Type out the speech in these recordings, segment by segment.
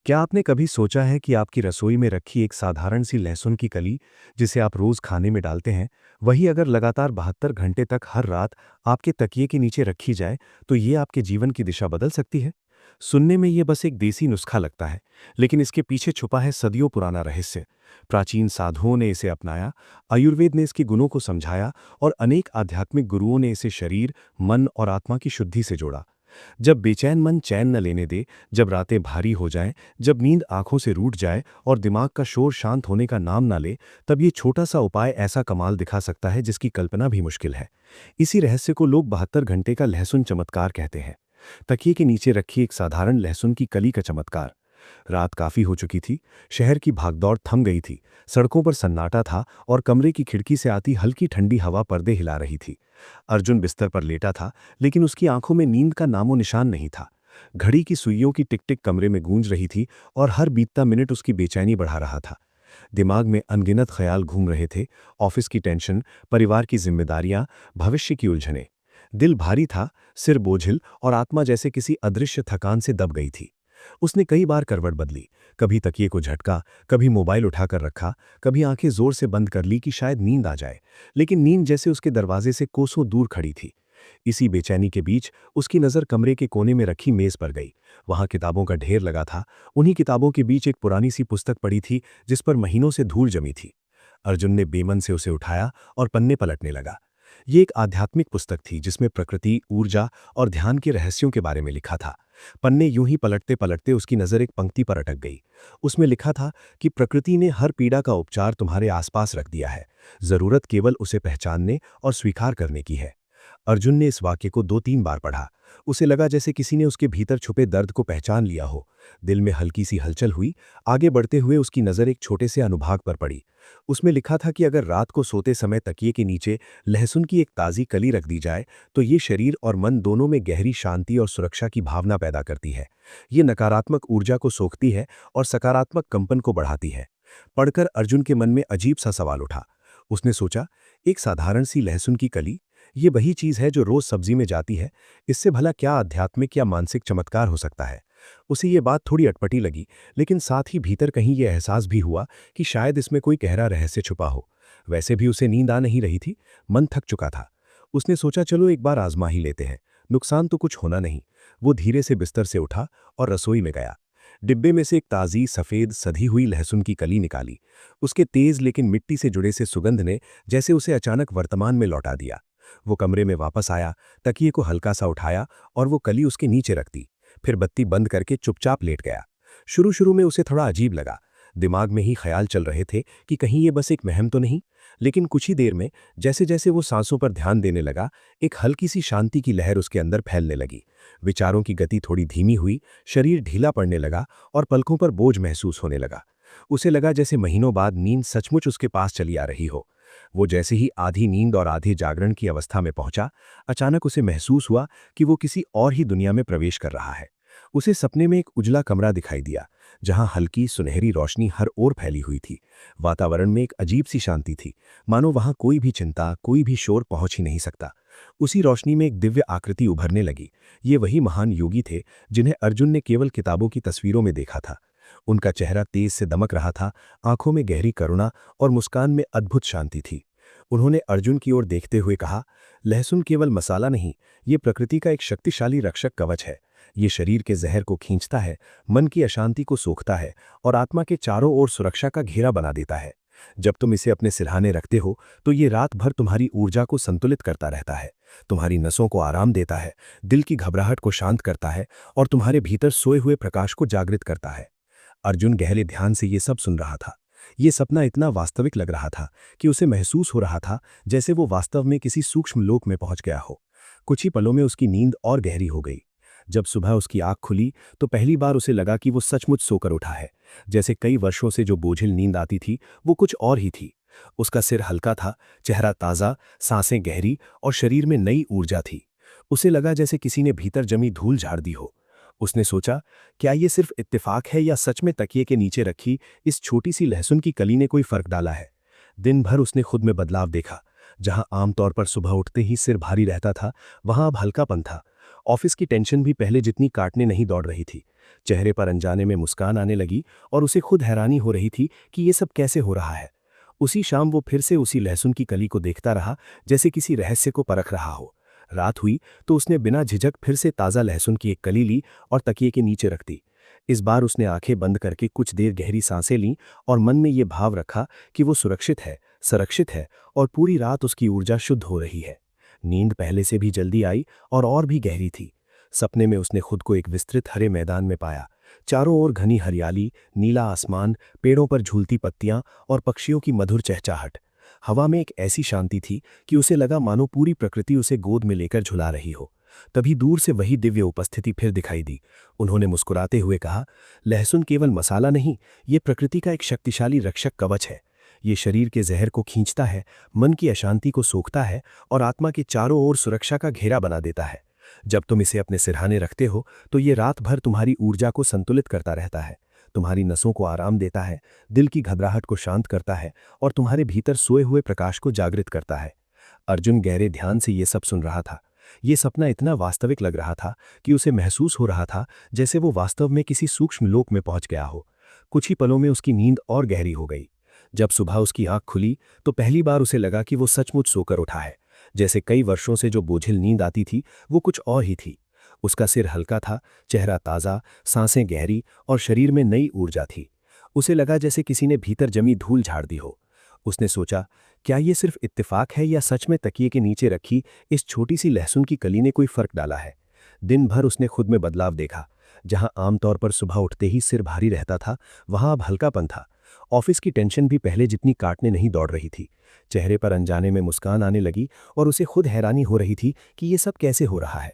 क्या आपने कभी सोचा है कि आपकी रसोई में रखी एक साधारण सी लहसुन की कली, जिसे आप रोज खाने में डालते हैं, वही अगर लगातार 72 घंटे तक हर रात आपके तकिए के नीचे रखी जाए, तो ये आपके जीवन की दिशा बदल सकती है? सुनने में ये बस एक देसी नुस्खा लगता है, लेकिन इसके पीछे छुपा है सदियों पुराना रहस्य। प्राचीन साधुओं ने इसे अपनाया, आयुर्वेद ने इसके गुणों को समझाया और अनेक आध्यात्मिक गुरुओं ने इसे शरीर, मन और आत्मा की शुद्धि से जोड़ा। जब बेचैन मन चैन न लेने दे, जब रातें भारी हो जाएं, जब नींद आंखों से रूठ जाए और दिमाग का शोर शांत होने का नाम ना ले, तब ये छोटा सा उपाय ऐसा कमाल दिखा सकता है जिसकी कल्पना भी मुश्किल है। इसी रहस्य को लोग 72 घंटे का लहसुन चमत्कार कहते हैं। तकिए के नीचे रखी एक साधारण लहसुन की कली का चमत्कार। रात काफी हो चुकी थी, शहर की भागदौड़ थम गई थी, सड़कों पर सन्नाटा था और कमरे की खिड़की से आती हल्की ठंडी हवा पर्दे हिला रही थी। अर्जुन बिस्तर पर लेटा था, लेकिन उसकी आंखों में नींद का नामो निशान नहीं था। घड़ी की सुइयों की टिक टिक कमरे में गूंज रही थी और हर बीतता मिनट उसकी बेचैनी बढ़ा रहा था। दिमाग में अनगिनत ख्याल घूम रहे थे, ऑफिस की टेंशन, परिवार की जिम्मेदारियां, भविष्य की उलझनें। दिल भारी था, सिर बोझिल और आत्मा जैसे किसी अदृश्य थकान से दब गई थी। उसने कई बार करवट बदली, कभी तकिए को झटका, कभी मोबाइल उठाकर रखा, कभी आंखें जोर से बंद कर ली कि शायद नींद आ जाए, लेकिन नींद जैसे उसके दरवाजे से कोसों दूर खड़ी थी। इसी बेचैनी के बीच उसकी नज़र कमरे के कोने में रखी मेज पर गई। वहां किताबों का ढेर लगा था। उन्हीं किताबों के बीच एक पुरानी सी पुस्तक पड़ी थी जिस पर महीनों से धूल जमी थी। अर्जुन ने बेमन से उसे उठाया और पन्ने पलटने लगा। ये एक आध्यात्मिक पुस्तक थी जिसमें प्रकृति, ऊर्जा और ध्यान के रहस्यों के बारे में लिखा था। पन्ने यूं ही पलटते पलटते उसकी नज़र एक पंक्ति पर अटक गई। उसमें लिखा था कि प्रकृति ने हर पीड़ा का उपचार तुम्हारे आसपास रख दिया है, जरूरत केवल उसे पहचानने और स्वीकार करने की है। अर्जुन ने इस वाक्य को 2-3 बार पढ़ा। उसे लगा जैसे किसी ने उसके भीतर छुपे दर्द को पहचान लिया हो। दिल में हल्की सी हलचल हुई। आगे बढ़ते हुए उसकी नज़र एक छोटे से अनुभाग पर पड़ी। उसमें लिखा था कि अगर रात को सोते समय तकिए के नीचे लहसुन की एक ताज़ी कली रख दी जाए, तो ये शरीर और मन दोनों में गहरी शांति और सुरक्षा की भावना पैदा करती है। ये नकारात्मक ऊर्जा को सोखती है और सकारात्मक कंपन को बढ़ाती है। पढ़कर अर्जुन के मन में अजीब सा सवाल उठा। उसने सोचा, एक साधारण सी लहसुन की कली, ये वही चीज है जो रोज सब्जी में जाती है, इससे भला क्या आध्यात्मिक या मानसिक चमत्कार हो सकता है? उसे ये बात थोड़ी अटपटी लगी, लेकिन साथ ही भीतर कहीं ये एहसास भी हुआ कि शायद इसमें कोई गहरा रहस्य छुपा हो। वैसे भी उसे नींद आ नहीं रही थी, मन थक चुका था। उसने सोचा, चलो एक बार आजमा ही लेते हैं, नुकसान तो कुछ होना नहीं। वो धीरे से बिस्तर से उठा और रसोई में गया। डिब्बे में से एक ताज़ी सफ़ेद सधी हुई लहसुन की कली निकाली। उसके तेज लेकिन मिट्टी से जुड़े से सुगंध ने जैसे उसे अचानक वर्तमान में लौटा दिया। वो कमरे में वापस आया, तकिए को हल्का सा उठाया और वो कली उसके नीचे रख दी। फिर बत्ती बंद करके चुपचाप लेट गया। शुरू शुरू में उसे थोड़ा अजीब लगा। दिमाग में ही ख्याल चल रहे थे कि कहीं ये बस एक वहम तो नहीं। लेकिन कुछ ही देर में जैसे जैसे वो सांसों पर ध्यान देने लगा, एक हल्की सी शांति की लहर उसके अंदर फैलने लगी। विचारों की गति थोड़ी धीमी हुई, शरीर ढीला पड़ने लगा और पलकों पर बोझ महसूस होने लगा। उसे लगा जैसे महीनों बाद नींद सचमुच उसके पास चली आ रही हो। वो जैसे ही आधी नींद और आधे जागरण की अवस्था में पहुंचा, अचानक उसे महसूस हुआ कि वो किसी और ही दुनिया में प्रवेश कर रहा है। उसे सपने में एक उजला कमरा दिखाई दिया, जहां हल्की सुनहरी रोशनी हर ओर फैली हुई थी। वातावरण में एक अजीब सी शांति थी, मानो वहां कोई भी चिंता, कोई भी शोर पहुंच ही नहीं सकता। उसी रोशनी में एक दिव्य आकृति उभरने लगी। ये वही महान योगी थे जिन्हें अर्जुन ने केवल किताबों की तस्वीरों में देखा था। उनका चेहरा तेज से दमक रहा था, आंखों में गहरी करुणा और मुस्कान में अद्भुत शांति थी। उन्होंने अर्जुन की ओर देखते हुए कहा, लहसुन केवल मसाला नहीं, ये प्रकृति का एक शक्तिशाली रक्षक कवच है। ये शरीर के जहर को खींचता है, मन की अशांति को सोखता है और आत्मा के चारों ओर सुरक्षा का घेरा बना देता है। जब तुम इसे अपने सिरहाने रखते हो, तो ये रात भर तुम्हारी ऊर्जा को संतुलित करता रहता है, तुम्हारी नसों को आराम देता है, दिल की घबराहट को शांत करता है और तुम्हारे भीतर सोए हुए प्रकाश को जागृत करता है। अर्जुन गहरे ध्यान से ये सब सुन रहा था। ये सपना इतना वास्तविक लग रहा था कि उसे महसूस हो रहा था जैसे वो वास्तव में किसी सूक्ष्म लोक में पहुंच गया हो। कुछ ही पलों में उसकी नींद और गहरी हो गई। जब सुबह उसकी आंख खुली, तो पहली बार उसे लगा कि वो सचमुच सोकर उठा है। जैसे कई वर्षों से जो बोझिल नींद आती थी, वो कुछ और ही थी। उसका सिर हल्का था, चेहरा ताज़ा, सांसें गहरी और शरीर में नई ऊर्जा थी। उसे लगा जैसे किसी ने भीतर जमी धूल झाड़ दी हो। उसने सोचा, क्या ये सिर्फ इत्तेफाक है या सच में तकिए के नीचे रखी इस छोटी सी लहसुन की कली ने कोई फर्क डाला है? दिन भर उसने खुद में बदलाव देखा। जहां आमतौर पर सुबह उठते ही सिर भारी रहता था, वहां अब हल्कापन था। ऑफिस की टेंशन भी पहले जितनी काटने नहीं दौड़ रही थी। चेहरे पर अनजाने में मुस्कान आने लगी और उसे खुद हैरानी हो रही थी कि ये सब कैसे हो रहा है। उसी शाम वो फिर से उसी लहसुन की कली को देखता रहा, जैसे किसी रहस्य को परख रहा हो। रात हुई तो उसने बिना झिझक फिर से ताज़ा लहसुन की एक कली ली और तकिए के नीचे रख दी। इस बार उसने आंखें बंद करके कुछ देर गहरी सांसें लीं और मन में ये भाव रखा कि वो सुरक्षित है, संरक्षित है और पूरी रात उसकी ऊर्जा शुद्ध हो रही है। नींद पहले से भी जल्दी आई और भी गहरी थी। सपने में उसने खुद को एक विस्तृत हरे मैदान में पाया। चारों ओर घनी हरियाली, नीला आसमान, पेड़ों पर झूलती पत्तियां और पक्षियों की मधुर चहचहाट। हवा में एक ऐसी शांति थी कि उसे लगा मानो पूरी प्रकृति उसे गोद में लेकर झुला रही हो। तभी दूर से वही दिव्य उपस्थिति फिर दिखाई दी। उन्होंने मुस्कुराते हुए कहा, लहसुन केवल मसाला नहीं, ये प्रकृति का एक शक्तिशाली रक्षक कवच है। ये शरीर के जहर को खींचता है, मन की अशांति को सोखता है और आत्मा के चारों ओर सुरक्षा का घेरा बना देता है। जब तुम इसे अपने सिरहाने रखते हो तो ये रात भर तुम्हारी ऊर्जा को संतुलित करता रहता है, तुम्हारी नसों को आराम देता है, दिल की घबराहट को शांत करता है और तुम्हारे भीतर सोए हुए प्रकाश को जागृत करता है। अर्जुन गहरे ध्यान से ये सब सुन रहा था। ये सपना इतना वास्तविक लग रहा था कि उसे महसूस हो रहा था जैसे वो वास्तव में किसी सूक्ष्म लोक में पहुंच गया हो। कुछ ही पलों में उसकी नींद और गहरी हो गई। जब सुबह उसकी आंख खुली तो पहली बार उसे लगा कि वो सचमुच सोकर उठा है। जैसे कई वर्षों से जो बोझिल नींद आती थी वो कुछ और ही थी। उसका सिर हल्का था, चेहरा ताज़ा, सांसें गहरी और शरीर में नई ऊर्जा थी। उसे लगा जैसे किसी ने भीतर जमी धूल झाड़ दी हो। उसने सोचा, क्या ये सिर्फ इत्तेफाक है या सच में तकिए के नीचे रखी इस छोटी सी लहसुन की कली ने कोई फर्क डाला है। दिन भर उसने खुद में बदलाव देखा। जहां आमतौर पर सुबह उठते ही सिर भारी रहता था, वहां अब हल्कापन था। ऑफिस की टेंशन भी पहले जितनी काटने नहीं दौड़ रही थी। चेहरे पर अनजाने में मुस्कान आने लगी और उसे खुद हैरानी हो रही थी कि ये सब कैसे हो रहा है।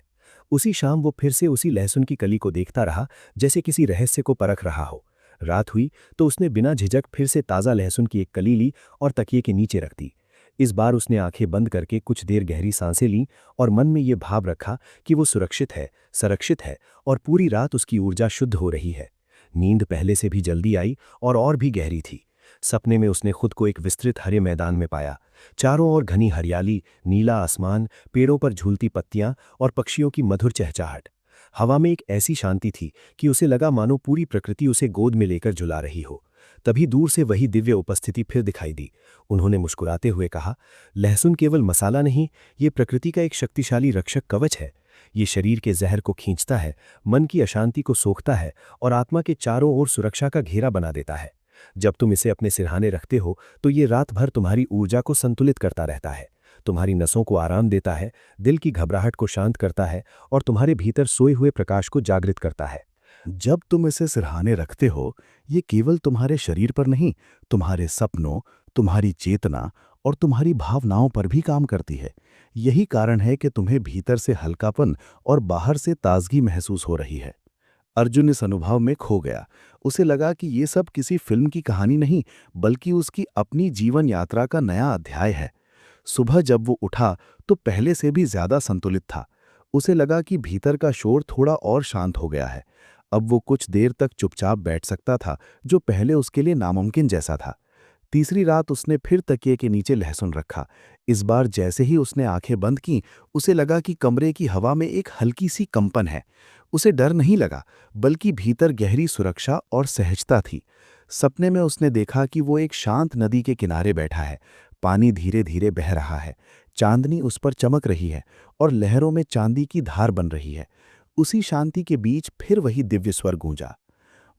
उसी शाम वो फिर से उसी लहसुन की कली को देखता रहा, जैसे किसी रहस्य को परख रहा हो। रात हुई तो उसने बिना झिझक फिर से ताज़ा लहसुन की एक कली ली और तकिए के नीचे रख दी। इस बार उसने आंखें बंद करके कुछ देर गहरी सांसें लीं और मन में ये भाव रखा कि वो सुरक्षित है, संरक्षित है और पूरी रात उसकी ऊर्जा शुद्ध हो रही है। नींद पहले से भी जल्दी आई और भी गहरी थी। सपने में उसने खुद को एक विस्तृत हरे मैदान में पाया। चारों ओर घनी हरियाली, नीला आसमान, पेड़ों पर झूलती पत्तियां और पक्षियों की मधुर चहचहाट। हवा में एक ऐसी शांति थी कि उसे लगा मानो पूरी प्रकृति उसे गोद में लेकर झुला रही हो। तभी दूर से वही दिव्य उपस्थिति फिर दिखाई दी। उन्होंने मुस्कुराते हुए कहा, लहसुन केवल मसाला नहीं, ये प्रकृति का एक शक्तिशाली रक्षक कवच है। ये शरीर के जहर को खींचता है, मन की अशांति को सोखता है और आत्मा के चारों ओर सुरक्षा का घेरा बना देता है। जब तुम इसे अपने सिरहाने रखते हो तो ये रात भर तुम्हारी ऊर्जा को संतुलित करता रहता है, तुम्हारी नसों को आराम देता है, दिल की घबराहट को शांत करता है और तुम्हारे भीतर सोए हुए प्रकाश को जागृत करता है। जब तुम इसे सिरहाने रखते हो, ये केवल तुम्हारे शरीर पर नहीं, तुम्हारे सपनों, तुम्हारी चेतना और तुम्हारी भावनाओं पर भी काम करती है। यही कारण है कि तुम्हें भीतर से हल्कापन और बाहर से ताजगी महसूस हो रही है। अर्जुन इस अनुभव में खो गया। उसे लगा कि ये सब किसी फिल्म की कहानी नहीं, बल्कि उसकी अपनी जीवन यात्रा का नया अध्याय है। सुबह जब वो उठा तो पहले से भी ज्यादा संतुलित था। उसे लगा कि भीतर का शोर थोड़ा और शांत हो गया है। अब वो कुछ देर तक चुपचाप बैठ सकता था, जो पहले उसके लिए नामुमकिन जैसा था। तीसरी रात उसने फिर तकिए के नीचे लहसुन रखा। इस बार जैसे ही उसने आंखें बंद की, उसे लगा कि कमरे की हवा में एक हल्की सी कंपन है। उसे डर नहीं लगा, बल्कि भीतर गहरी सुरक्षा और सहजता थी। सपने में उसने देखा कि वो एक शांत नदी के किनारे बैठा है। पानी धीरे धीरे बह रहा है, चांदनी उस पर चमक रही है और लहरों में चांदी की धार बन रही है। उसी शांति के बीच फिर वही दिव्य स्वर गूंजा,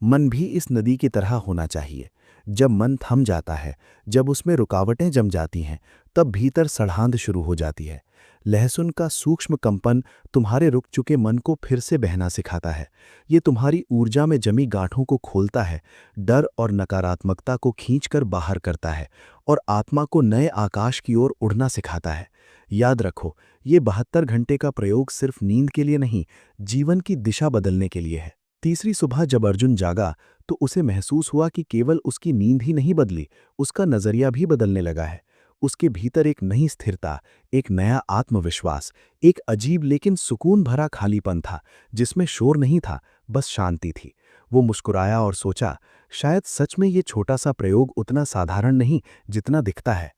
मन भी इस नदी की तरह होना चाहिए। जब मन थम जाता है, जब उसमें रुकावटें जम जाती हैं, तब भीतर सड़ांध शुरू हो जाती है। लहसुन का सूक्ष्म कंपन तुम्हारे रुक चुके मन को फिर से बहना सिखाता है। ये तुम्हारी ऊर्जा में जमी गांठों को खोलता है, डर और नकारात्मकता को खींचकर बाहर करता है और आत्मा को नए आकाश की ओर उड़ना सिखाता है। याद रखो, ये 72 घंटे का प्रयोग सिर्फ नींद के लिए नहीं, जीवन की दिशा बदलने के लिए है। तीसरी सुबह जब अर्जुन जागा तो उसे महसूस हुआ कि केवल उसकी नींद ही नहीं बदली, उसका नजरिया भी बदलने लगा है। उसके भीतर एक नई स्थिरता, एक नया आत्मविश्वास, एक अजीब लेकिन सुकून भरा खालीपन था, जिसमें शोर नहीं था, बस शांति थी। वो मुस्कुराया और सोचा, शायद सच में ये छोटा सा प्रयोग उतना साधारण नहीं जितना दिखता है।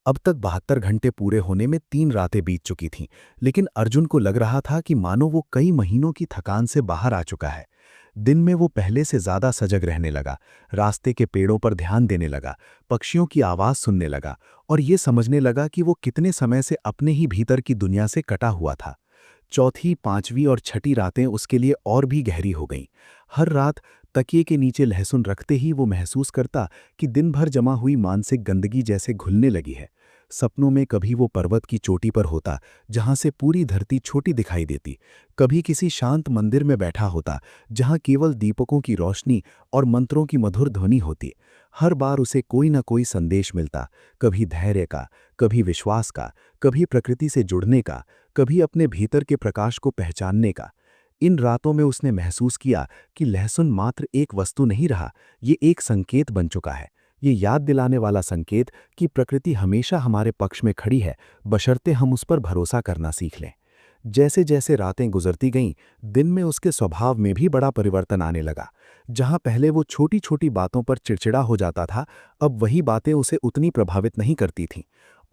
अब तक 72 घंटे पूरे होने में 3 रातें बीत चुकी थीं, लेकिन अर्जुन को लग रहा था कि मानो वो कई महीनों की थकान से बाहर आ चुका है। दिन में वो पहले से ज्यादा सजग रहने लगा, रास्ते के पेड़ों पर ध्यान देने लगा, पक्षियों की आवाज सुनने लगा और ये समझने लगा कि वो कितने समय से अपने ही भीतर की दुनिया से कटा हुआ था। चौथी, पांचवीं और छठी रातें उसके लिए और भी गहरी हो गईं। हर रात तकिए के नीचे लहसुन रखते ही वो महसूस करता कि दिन भर जमा हुई मानसिक गंदगी जैसे घुलने लगी है। सपनों में कभी वो पर्वत की चोटी पर होता, जहां से पूरी धरती छोटी दिखाई देती, कभी किसी शांत मंदिर में बैठा होता, जहां केवल दीपकों की रोशनी और मंत्रों की मधुर ध्वनि होती। हर बार उसे कोई न कोई संदेश मिलता, कभी धैर्य का, कभी विश्वास का, कभी प्रकृति से जुड़ने का, कभी अपने भीतर के प्रकाश को पहचानने का। इन रातों में उसने महसूस किया कि लहसुन मात्र एक वस्तु नहीं रहा, ये एक संकेत बन चुका है। ये याद दिलाने वाला संकेत कि प्रकृति हमेशा हमारे पक्ष में खड़ी है, बशर्ते हम उस पर भरोसा करना सीख लें। जैसे जैसे रातें गुजरती गईं, दिन में उसके स्वभाव में भी बड़ा परिवर्तन आने लगा। जहां पहले वो छोटी छोटी बातों पर चिड़चिड़ा हो जाता था, अब वही बातें उसे उतनी प्रभावित नहीं करती थीं।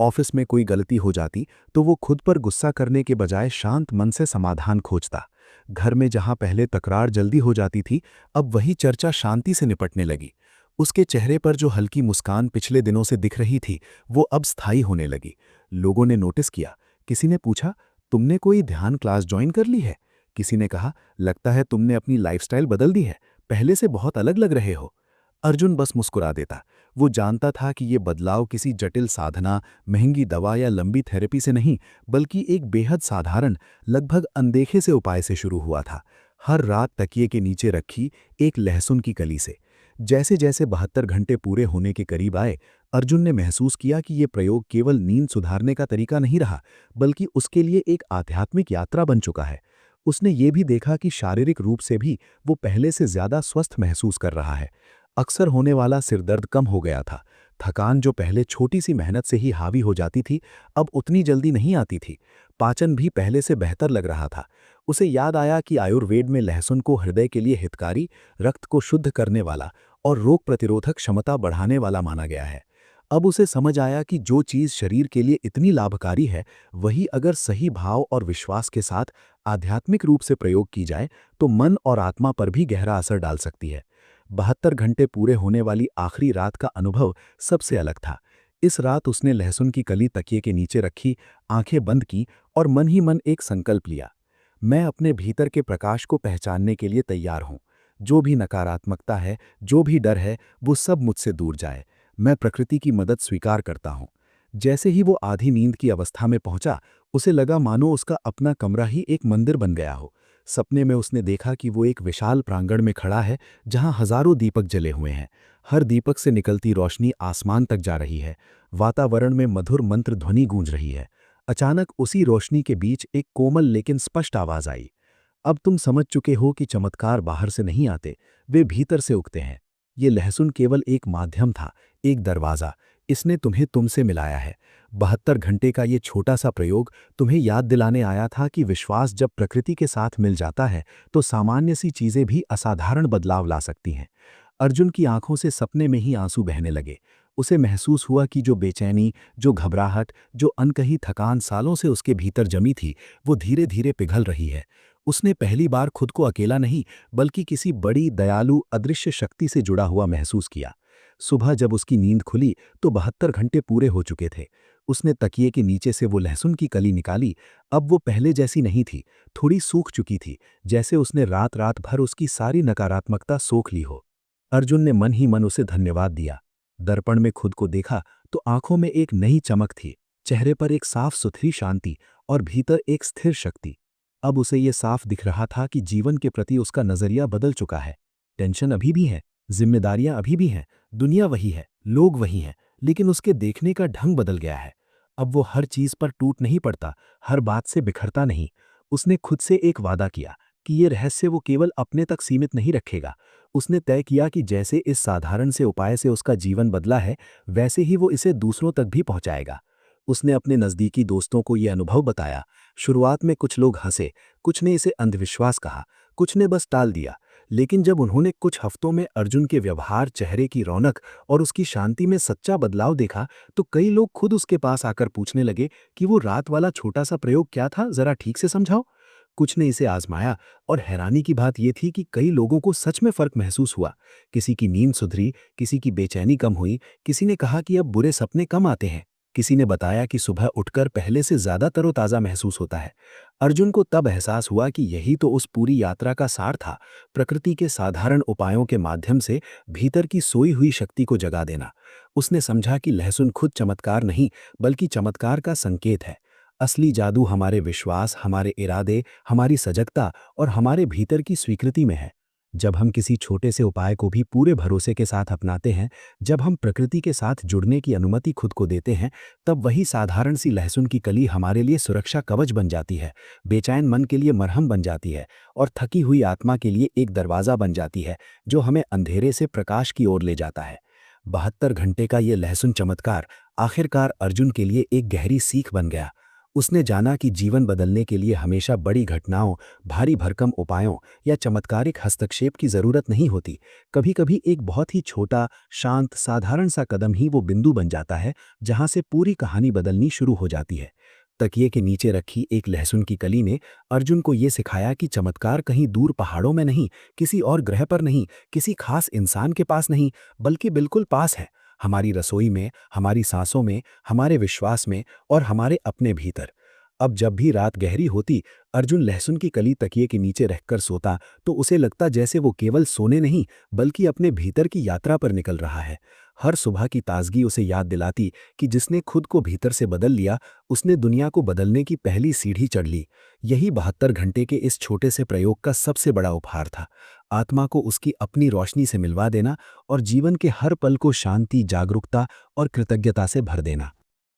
ऑफिस में कोई गलती हो जाती तो वो खुद पर गुस्सा करने के बजाय शांत मन से समाधान खोजता। घर में जहां पहले तकरार जल्दी हो जाती थी, अब वही चर्चा शांति से निपटने लगी। उसके चेहरे पर जो हल्की मुस्कान पिछले दिनों से दिख रही थी, वो अब स्थायी होने लगी। लोगों ने नोटिस किया। किसी ने पूछा, तुमने कोई ध्यान क्लास ज्वाइन कर ली है? किसी ने कहा, लगता है तुमने अपनी लाइफस्टाइल बदल दी है, पहले से बहुत अलग लग रहे हो। अर्जुन बस मुस्कुरा देता। वो जानता था कि ये बदलाव किसी जटिल साधना, महंगी दवा या लंबी थेरेपी से नहीं, बल्कि एक बेहद साधारण, लगभग अनदेखे से उपाय से शुरू हुआ था। हर रात तकिए के नीचे रखी एक लहसुन की कली से। जैसे जैसे 72 घंटे पूरे होने के करीब आए, अर्जुन ने महसूस किया कि ये प्रयोग केवल नींद सुधारने का तरीका नहीं रहा, बल्कि उसके लिए एक आध्यात्मिक यात्रा बन चुका है। उसने ये भी देखा कि शारीरिक रूप से भी वो पहले से ज्यादा स्वस्थ महसूस कर रहा है। अक्सर होने वाला सिरदर्द कम हो गया था। थकान जो पहले छोटी सी मेहनत से ही हावी हो जाती थी, अब उतनी जल्दी नहीं आती थी। पाचन भी पहले से बेहतर लग रहा था। उसे याद आया कि आयुर्वेद में लहसुन को हृदय के लिए हितकारी, रक्त को शुद्ध करने वाला और रोग प्रतिरोधक क्षमता बढ़ाने वाला माना गया है। अब उसे समझ आया कि जो चीज़ शरीर के लिए इतनी लाभकारी है, वही अगर सही भाव और विश्वास के साथ आध्यात्मिक रूप से प्रयोग की जाए, तो मन और आत्मा पर भी गहरा असर डाल सकती है। 72 घंटे पूरे होने वाली आखिरी रात का अनुभव सबसे अलग था। इस रात उसने लहसुन की कली तकिए के नीचे रखी, आंखें बंद की और मन ही मन एक संकल्प लिया। मैं अपने भीतर के प्रकाश को पहचानने के लिए तैयार हूँ। जो भी नकारात्मकता है, जो भी डर है, वो सब मुझसे दूर जाए। मैं प्रकृति की मदद स्वीकार करता हूँ। जैसे ही वो आधी नींद की अवस्था में पहुंचा, उसे लगा मानो उसका अपना कमरा ही एक मंदिर बन गया हो। सपने में उसने देखा कि वो एक विशाल प्रांगण में खड़ा है, जहां हजारों दीपक जले हुए हैं। हर दीपक से निकलती रोशनी आसमान तक जा रही है। वातावरण में मधुर मंत्र ध्वनि गूंज रही है। अचानक उसी रोशनी के बीच एक कोमल लेकिन स्पष्ट आवाज आई। अब तुम समझ चुके हो कि चमत्कार बाहर से नहीं आते, वे भीतर से उगते हैं। ये लहसुन केवल एक माध्यम था, एक दरवाजा। इसने तुम्हें तुमसे मिलाया है। 72 घंटे का ये छोटा सा प्रयोग तुम्हें याद दिलाने आया था कि विश्वास जब प्रकृति के साथ मिल जाता है, तो सामान्य सी चीजें भी असाधारण बदलाव ला सकती हैं। अर्जुन की आंखों से सपने में ही आंसू बहने लगे। उसे महसूस हुआ कि जो बेचैनी, जो घबराहट, जो अनकही थकान सालों से उसके भीतर जमी थी, वो धीरे धीरे पिघल रही है। उसने पहली बार खुद को अकेला नहीं, बल्कि किसी बड़ी, दयालु, अदृश्य शक्ति से जुड़ा हुआ महसूस किया। सुबह जब उसकी नींद खुली, तो 72 घंटे पूरे हो चुके थे। उसने तकिए के नीचे से वो लहसुन की कली निकाली। अब वो पहले जैसी नहीं थी, थोड़ी सूख चुकी थी, जैसे उसने रात रात भर उसकी सारी नकारात्मकता सोख ली हो। अर्जुन ने मन ही मन उसे धन्यवाद दिया। दर्पण में खुद को देखा तो आंखों में एक नई चमक थी, चेहरे पर एक साफ सुथरी शांति और भीतर एक स्थिर शक्ति। अब उसे ये साफ दिख रहा था कि जीवन के प्रति उसका नजरिया बदल चुका है। टेंशन अभी भी है, जिम्मेदारियां अभी भी हैं, दुनिया वही है, लोग वही हैं, लेकिन उसके देखने का ढंग बदल गया है। अब वो हर चीज पर टूट नहीं पड़ता, हर बात से बिखरता नहीं। उसने खुद से एक वादा किया कि ये रहस्य वो केवल अपने तक सीमित नहीं रखेगा। उसने तय किया कि जैसे इस साधारण से उपाय से उसका जीवन बदला है, वैसे ही वो इसे दूसरों तक भी पहुंचाएगा। उसने अपने नज़दीकी दोस्तों को ये अनुभव बताया। शुरुआत में कुछ लोग हंसे, कुछ ने इसे अंधविश्वास कहा, कुछ ने बस टाल दिया। लेकिन जब उन्होंने कुछ हफ्तों में अर्जुन के व्यवहार, चेहरे की रौनक और उसकी शांति में सच्चा बदलाव देखा, तो कई लोग खुद उसके पास आकर पूछने लगे कि वो रात वाला छोटा सा प्रयोग क्या था, जरा ठीक से समझाओ। कुछ ने इसे आजमाया और हैरानी की बात यह थी कि कई लोगों को सच में फर्क महसूस हुआ। किसी की नींद सुधरी, किसी की बेचैनी कम हुई, किसी ने कहा कि अब बुरे सपने कम आते हैं, किसी ने बताया कि सुबह उठकर पहले से ज्यादा तरोताजा महसूस होता है। अर्जुन को तब एहसास हुआ कि यही तो उस पूरी यात्रा का सार था, प्रकृति के साधारण उपायों के माध्यम से भीतर की सोई हुई शक्ति को जगा देना। उसने समझा कि लहसुन खुद चमत्कार नहीं, बल्कि चमत्कार का संकेत है। असली जादू हमारे विश्वास, हमारे इरादे, हमारी सजगता और हमारे भीतर की स्वीकृति में है। जब हम किसी छोटे से उपाय को भी पूरे भरोसे के साथ अपनाते हैं, जब हम प्रकृति के साथ जुड़ने की अनुमति खुद को देते हैं, तब वही साधारण सी लहसुन की कली हमारे लिए सुरक्षा कवच बन जाती है, बेचैन मन के लिए मरहम बन जाती है और थकी हुई आत्मा के लिए एक दरवाज़ा बन जाती है जो हमें अंधेरे से प्रकाश की ओर ले जाता है। 72 घंटे का ये लहसुन चमत्कार आखिरकार अर्जुन के लिए एक गहरी सीख बन गया। उसने जाना कि जीवन बदलने के लिए हमेशा बड़ी घटनाओं, भारी भरकम उपायों या चमत्कारिक हस्तक्षेप की जरूरत नहीं होती। कभी कभी एक बहुत ही छोटा, शांत, साधारण सा कदम ही वो बिंदु बन जाता है जहां से पूरी कहानी बदलनी शुरू हो जाती है। तकिए के नीचे रखी एक लहसुन की कली ने अर्जुन को ये सिखाया कि चमत्कार कहीं दूर पहाड़ों में नहीं, किसी और ग्रह पर नहीं, किसी खास इंसान के पास नहीं, बल्कि बिल्कुल पास है, हमारी रसोई में, हमारी सांसों में, हमारे विश्वास में और हमारे अपने भीतर। अब जब भी रात गहरी होती, अर्जुन लहसुन की कली तकिए के नीचे रखकर सोता तो उसे लगता जैसे वो केवल सोने नहीं, बल्कि अपने भीतर की यात्रा पर निकल रहा है। हर सुबह की ताजगी उसे याद दिलाती कि जिसने खुद को भीतर से बदल लिया, उसने दुनिया को बदलने की पहली सीढ़ी चढ़ ली। यही 72 घंटे के इस छोटे से प्रयोग का सबसे बड़ा उपहार था, आत्मा को उसकी अपनी रोशनी से मिलवा देना और जीवन के हर पल को शांति, जागरूकता और कृतज्ञता से भर देना।